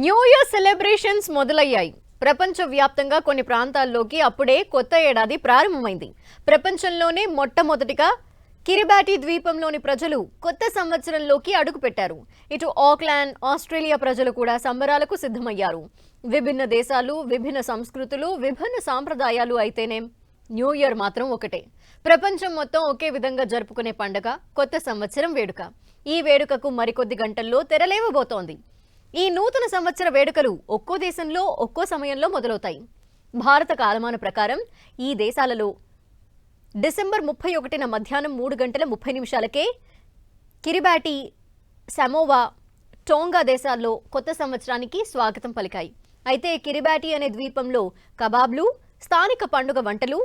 New year celebrations మొదలయ్యాయి. ప్రపంచవ్యాప్తంగా కొన్ని ప్రాంతాల్లోకి అప్పుడే కొత్త ఏడాది ప్రారంభమైంది. ప్రపంచంలోనే మొట్టమొదటిగా కిరిబాటి ద్వీపంలోని ప్రజలు కొత్త సంవత్సరంలోకి అడుగుపెట్టారు. ఇటు ఆక్లాండ్, ఆస్ట్రేలియా ప్రజలు కూడా సంబరాలకు సిద్ధమయ్యారు. విభిన్న దేశాలు, విభిన్న సంస్కృతులు, విభిన్న సాంప్రదాయాలు అయితేనేం న్యూ ఇయర్ మాత్రం ఒకటే. ప్రపంచం మొత్తం ఒకే విధంగా జరుపుకునే పండుగ కొత్త సంవత్సరం వేడుక. ఈ వేడుకకు మరికొద్ది గంటల్లో తెరలేవబోతోంది. ఈ నూతన సంవత్సర వేడుకలు ఒక్కో దేశంలో ఒక్కో సమయంలో మొదలవుతాయి. భారత కాలమాన ప్రకారం ఈ దేశాలలో డిసెంబర్ 31న మధ్యాహ్నం 3:30 కిరిబాటి, సమోవా, టోంగా దేశాల్లో కొత్త సంవత్సరానికి స్వాగతం పలికాయి. అయితే కిరిబాటి అనే ద్వీపంలో కబాబ్లు, స్థానిక పండుగ వంటలు,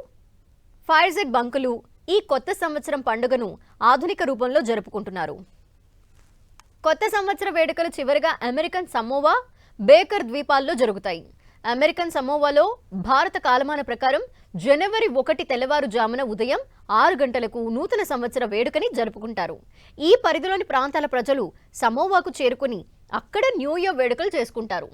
ఫైర్జెట్ బంకులు ఈ కొత్త సంవత్సరం పండుగను ఆధునిక రూపంలో జరుపుకుంటున్నారు. కొత్త సంవత్సర వేడుకలు చివరిగా అమెరికన్ సమోవా, బేకర్ ద్వీపాల్లో జరుగుతాయి. అమెరికన్ సమోవాలో భారత కాలమాన ప్రకారం జనవరి 1 తెల్లవారుజామున ఉదయం 6 గంటలకు నూతన సంవత్సర వేడుకని జరుపుకుంటారు. ఈ పరిధిలోని ప్రాంతాల ప్రజలు సమోవాకు చేరుకుని అక్కడ న్యూ ఇయర్ వేడుకలు చేసుకుంటారు.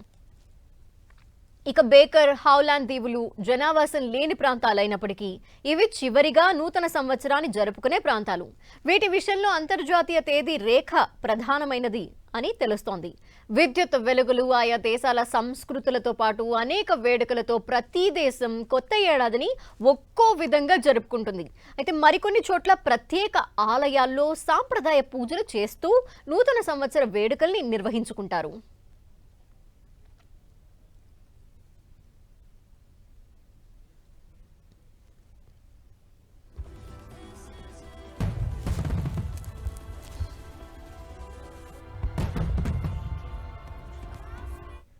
ఇక బేకర్, హౌలాండ్ దీవులు జనావాసం లేని ప్రాంతాలైనప్పటికీ ఇవి చివరిగా నూతన సంవత్సరాన్ని జరుపుకునే ప్రాంతాలు. వీటి విషయంలో అంతర్జాతీయ తేదీ రేఖ ప్రధానమైనది అని తెలుస్తోంది. విద్యుత్ వెలుగులు, ఆయా దేశాల సంస్కృతులతో పాటు అనేక వేడుకలతో ప్రతి దేశం కొత్త ఏడాదిని ఒక్కో విధంగా జరుపుకుంటుంది. అయితే మరికొన్ని చోట్ల ప్రత్యేక ఆలయాల్లో సాంప్రదాయ పూజలు చేస్తూ నూతన సంవత్సర వేడుకల్ని నిర్వహించుకుంటారు.